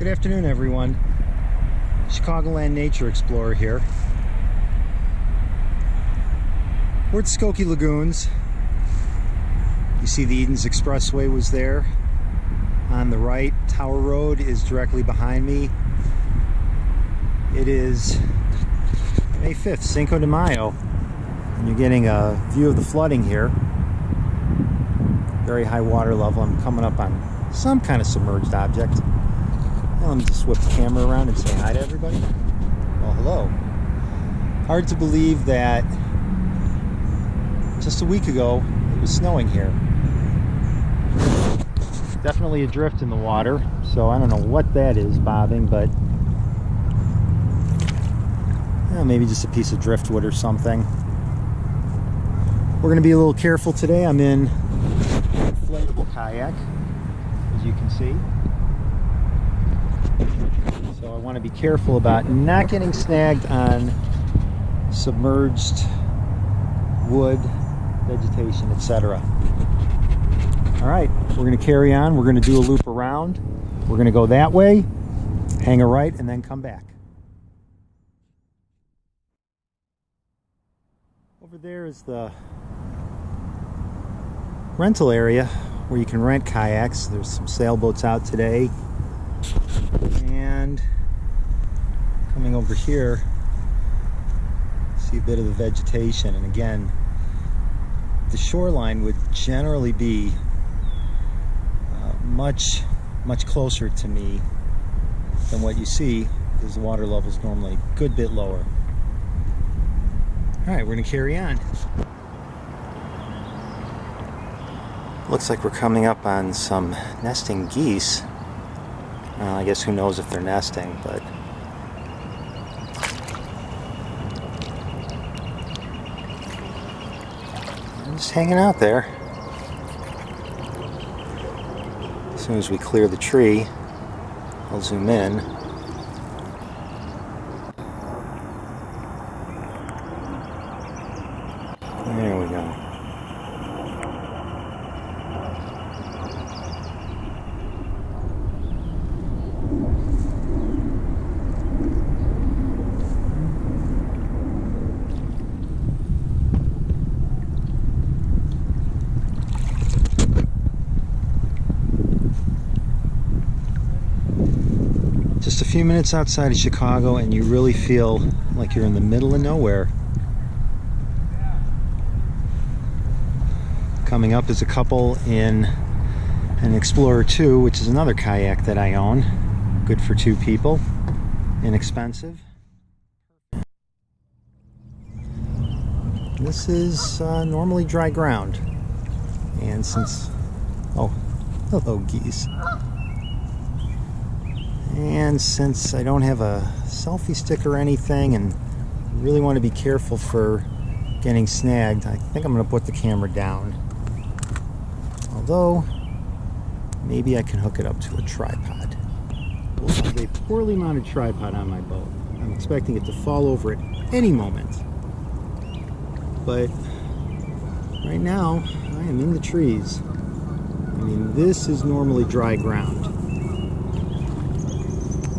Good afternoon, everyone. Chicagoland Nature Explorer here. We're at Skokie Lagoons. You see the Edens Expressway was there. On the right, Tower Road is directly behind me. It is May 5th, Cinco de Mayo, and you're getting a view of the flooding here. Very high water level. I'm coming up on some kind of submerged object. Let me just whip the camera around and say hi to everybody. Well, hello. Hard to believe that just a week ago it was snowing here. Definitely a drift in the water, so I don't know what that is bobbing, but maybe just a piece of driftwood or something. We're going to be a little careful today. I'm in an inflatable kayak, as you can see. So I want to be careful about not getting snagged on submerged wood, vegetation, etc. All right, we're going to carry on. We're going to do a loop around. We're going to go that way, hang a right, and then come back. Over there is the rental area where you can rent kayaks. There's some sailboats out today. And coming over here, see a bit of the vegetation. And again, the shoreline would generally be much closer to me than what you see, because the water level is normally a good bit lower. All right, we're going to carry on. Looks like we're coming up on some nesting geese. I guess who knows if they're nesting, but I'm just hanging out there. As soon as we clear the tree, I'll zoom in. There we go. Just a few minutes outside of Chicago and you really feel like you're in the middle of nowhere. Coming up is a couple in an Explorer 2, which is another kayak that I own. Good for two people, inexpensive. This is normally dry ground, and since, oh, hello geese. And since I don't have a selfie stick or anything and really want to be careful for getting snagged, I think I'm going to put the camera down. Although, maybe I can hook it up to a tripod. I have a poorly mounted tripod on my boat. I'm expecting it to fall over at any moment. But right now, I am in the trees. I mean, this is normally dry ground.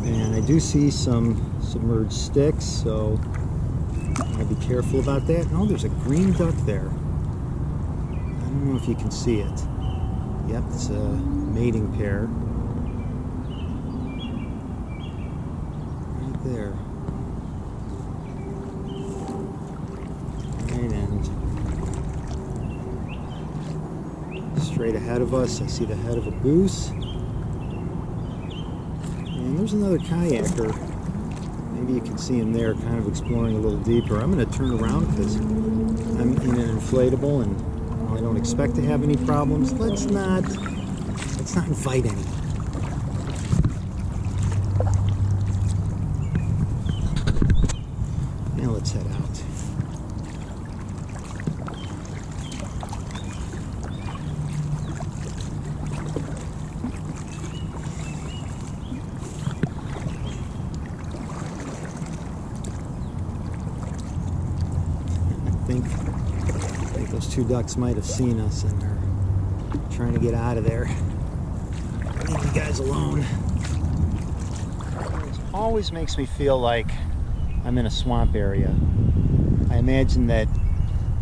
And I do see some submerged sticks, so I'll be careful about that. Oh, there's a green duck there. I don't know if you can see it. Yep, it's a mating pair. Right there. Right, and straight ahead of us, I see the head of a goose. And there's another kayaker. Maybe you can see him there, kind of exploring a little deeper. I'm going to turn around because I'm in an inflatable and I don't expect to have any problems. Let's not invite any. Now let's head out. I think those two ducks might have seen us and they're trying to get out of there. Leave you guys alone. always makes me feel like I'm in a swamp area. I imagine that,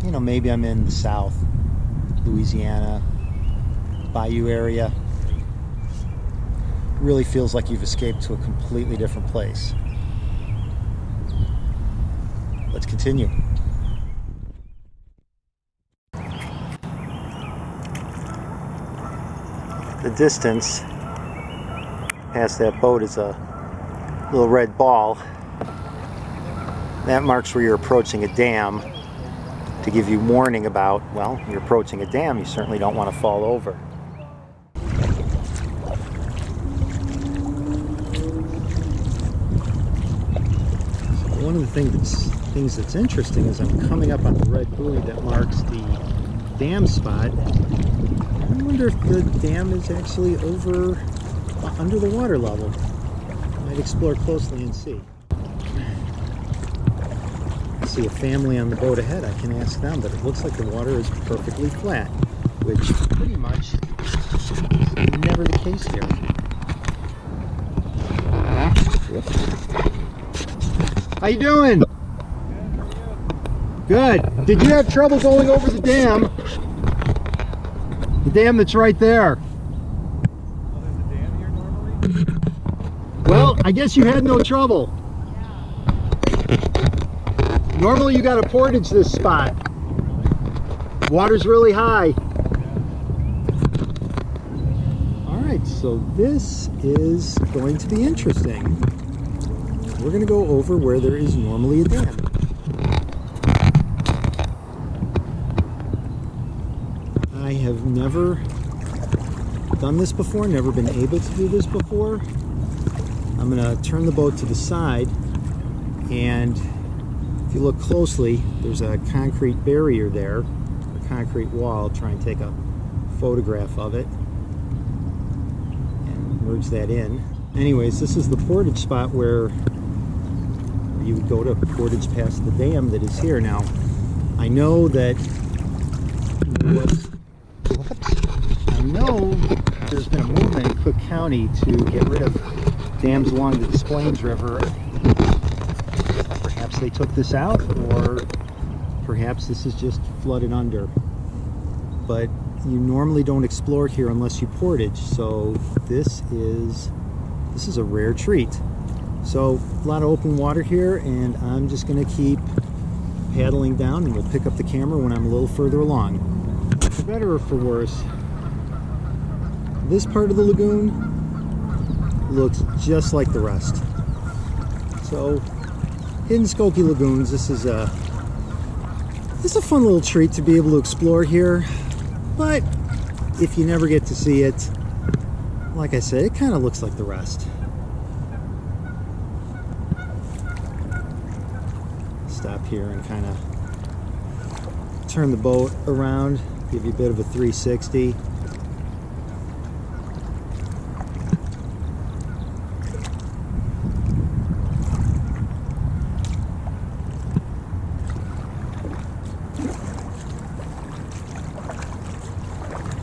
you know, maybe I'm in the South, Louisiana, Bayou area. It really feels like you've escaped to a completely different place. Let's continue. The distance past that boat is a little red ball. That marks where you're approaching a dam to give you warning about, well, you're approaching a dam, you certainly don't want to fall over. So one of the things that's interesting is I'm coming up on the red buoy that marks the dam spot. I wonder if the dam is actually over under the water level. I might explore closely and see. I see a family on the boat ahead. I can ask them, but it looks like the water is perfectly flat, which pretty much is never the case here. How you doing? Good. Did you have trouble going over the dam? The dam that's right there. Oh, there's a dam here normally? Well, I guess you had no trouble. Normally you got to portage this spot. Water's really high. Alright, so this is going to be interesting. We're going to go over where there is normally a dam. I have never done this before, never been able to do this before. I'm going to turn the boat to the side, and if you look closely, there's a concrete barrier there, a concrete wall. I'll try and take a photograph of it and merge that in. Anyways, this is the portage spot where you would go to portage past the dam that is here. Now, I know that there's been a movement in Cook County to get rid of dams along the Des Plaines River. Perhaps they took this out, or perhaps this is just flooded under. But you normally don't explore here unless you portage, so this is a rare treat. So a lot of open water here, and I'm just going to keep paddling down, and we'll pick up the camera when I'm a little further along. For better or for worse, this part of the lagoon looks just like the rest. So, hidden Skokie Lagoons, this is a fun little treat to be able to explore here, but if you never get to see it, like I said, it kind of looks like the rest. Stop here and kind of turn the boat around, give you a bit of a 360.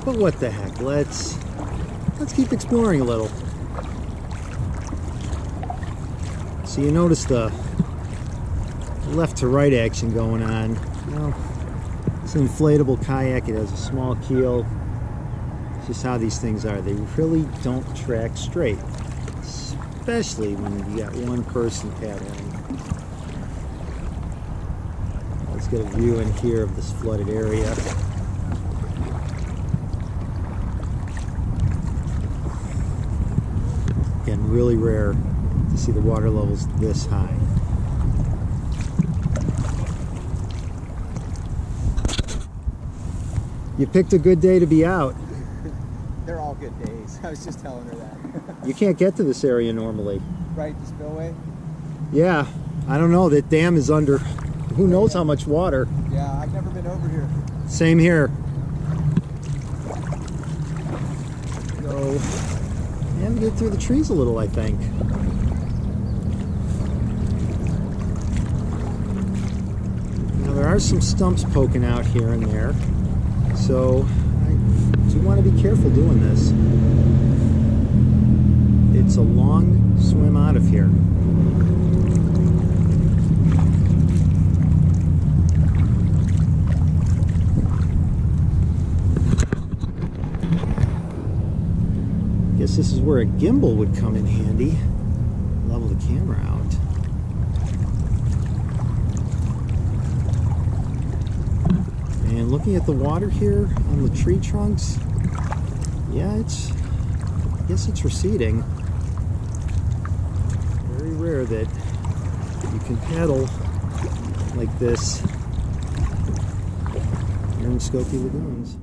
But what the heck, let's keep exploring a little. So you notice the left to right action going on. Well, it's an inflatable kayak. It has a small keel. It's just how these things are. They really don't track straight, especially when you got one person paddling. Let's get a view in here of this flooded area. Again, really rare to see the water levels this high. You picked a good day to be out. They're all good days. I was just telling her that. You can't get to this area normally. Right, the spillway? Yeah, I don't know. That dam is under who knows how much water. Yeah, I've never been over here. Same here. So, yeah, we get through the trees a little, I think. Now there are some stumps poking out here and there, so I do want to be careful doing this. It's a long swim out of here. Guess this is where a gimbal would come in handy. Level the camera out. And looking at the water here on the tree trunks, yeah, I guess it's receding. Very rare that you can paddle like this here in Skokie Lagoons.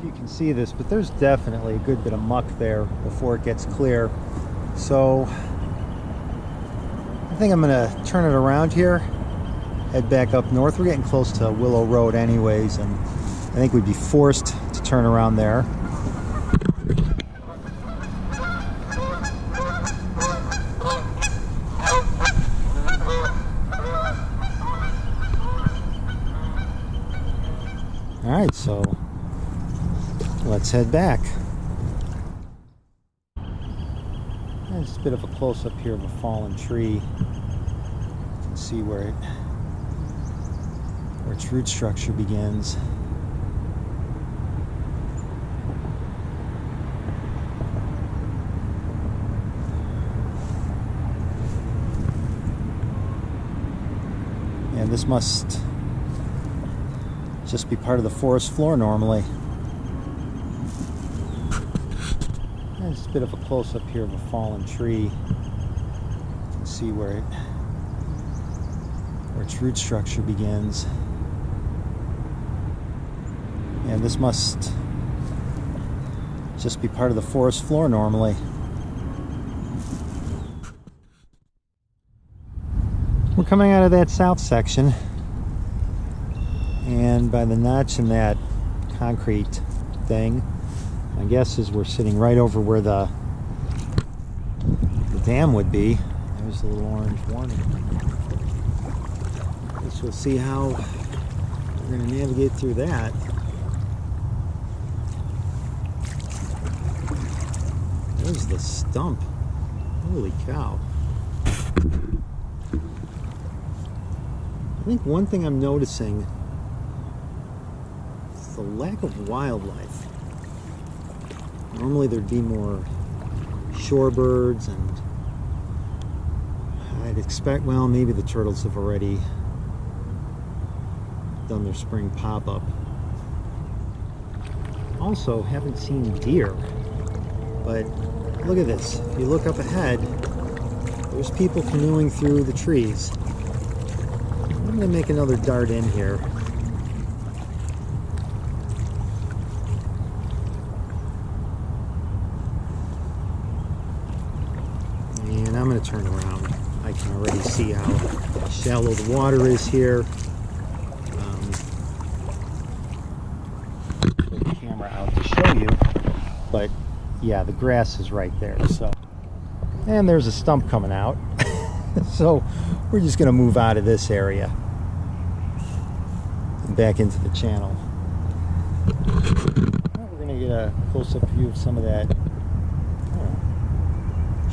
You can see this, but there's definitely a good bit of muck there before it gets clear. So I think I'm gonna turn it around here, head back up north. We're getting close to Willow Road anyways, and I think we'd be forced to turn around there. All right, so let's head back. There's a bit of a close-up here of a fallen tree. You can see where its root structure begins. And this must just be part of the forest floor normally. There's a bit of a close-up here of a fallen tree. You can see where its root structure begins. And this must just be part of the forest floor normally. We're coming out of that south section, and by the notch in that concrete thing, my guess is we're sitting right over where the dam would be. There's a little orange warning. Guess we'll see how we're going to navigate through that. There's the stump. Holy cow. I think one thing I'm noticing is the lack of wildlife. Normally there'd be more shorebirds, and I'd expect, well, maybe the turtles have already done their spring pop-up. Also, haven't seen deer, but look at this. If you look up ahead, there's people canoeing through the trees. I'm going to make another dart in here. And I'm going to turn around. I can already see how shallow the water is here. Put the camera out to show you, but yeah, the grass is right there. So, and there's a stump coming out. So we're just going to move out of this area and back into the channel. Right, we're going to get a close-up view of some of that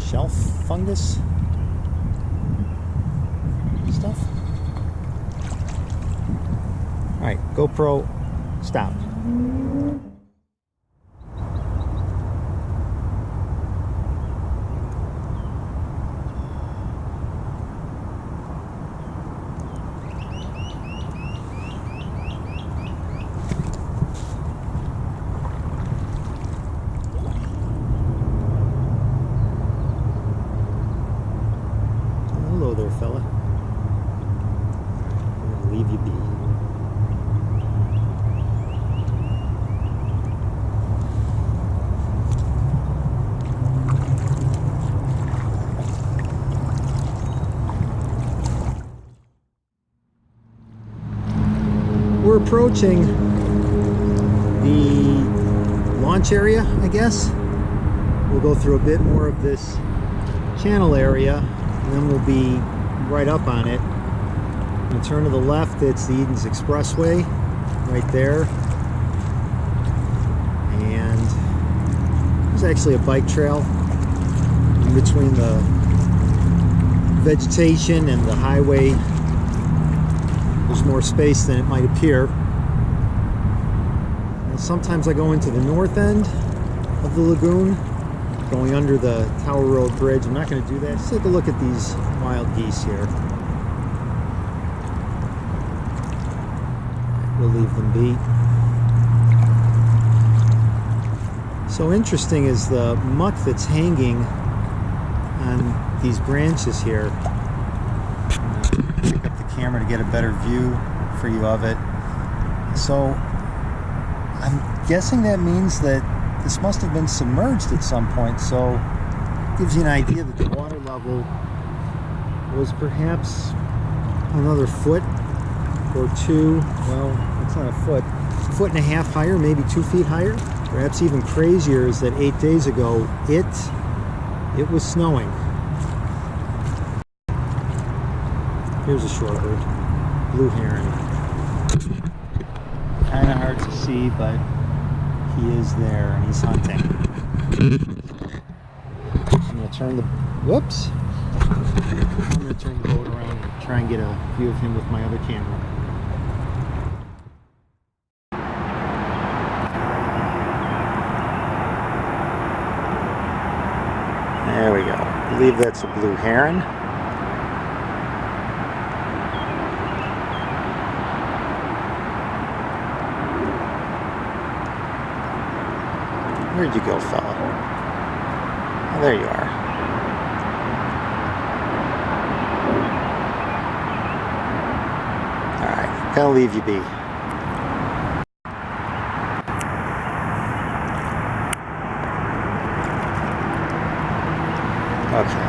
shelf fungus stuff. All right, GoPro, stop. Hello there, fella. I'm gonna leave you be. We're approaching the launch area, I guess. We'll go through a bit more of this channel area, and then we'll be right up on it. You turn to the left, it's the Eden's Expressway right there. And there's actually a bike trail in between the vegetation and the highway. There's more space than it might appear. And sometimes I go into the north end of the lagoon, going under the Tower Road Bridge. I'm not going to do that. Just take a look at these wild geese here. We'll leave them be. So interesting is the muck that's hanging on these branches here. Pick up the camera to get a better view for you of it. So I'm guessing that means that this must have been submerged at some point. So it gives you an idea that the water level was perhaps another foot or two. Well, it's not a foot and a half higher, maybe 2 feet higher. Perhaps even crazier is that 8 days ago it was snowing. Here's a shorebird, blue heron. Kind of hard to see, but he is there and he's hunting. I'm going to turn the boat around and try and get a view of him with my other camera. There we go. I believe that's a blue heron. Where'd you go, fella? Oh, there you are. Alright, gonna leave you be. Okay.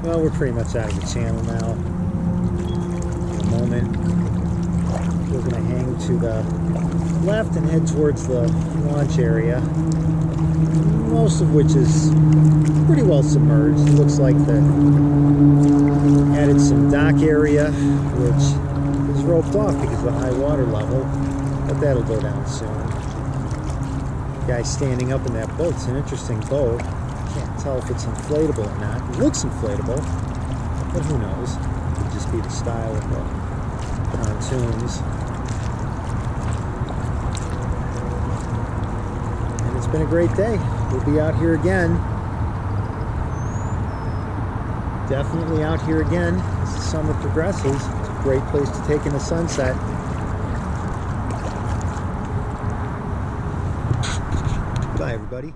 Well, we're pretty much out of the channel now. In a moment, we're going to hang to the left and head towards the launch area, most of which is pretty well submerged. It looks like they added some dock area, which is roped off because of the high water level, but that'll go down soon. The guy standing up in that boat's an interesting boat. Can't tell if it's inflatable or not. It looks inflatable, but who knows? It could just be the style of the pontoons. And it's been a great day. We'll be out here again. Definitely out here again as the summer progresses. It's a great place to take in the sunset. Bye, everybody.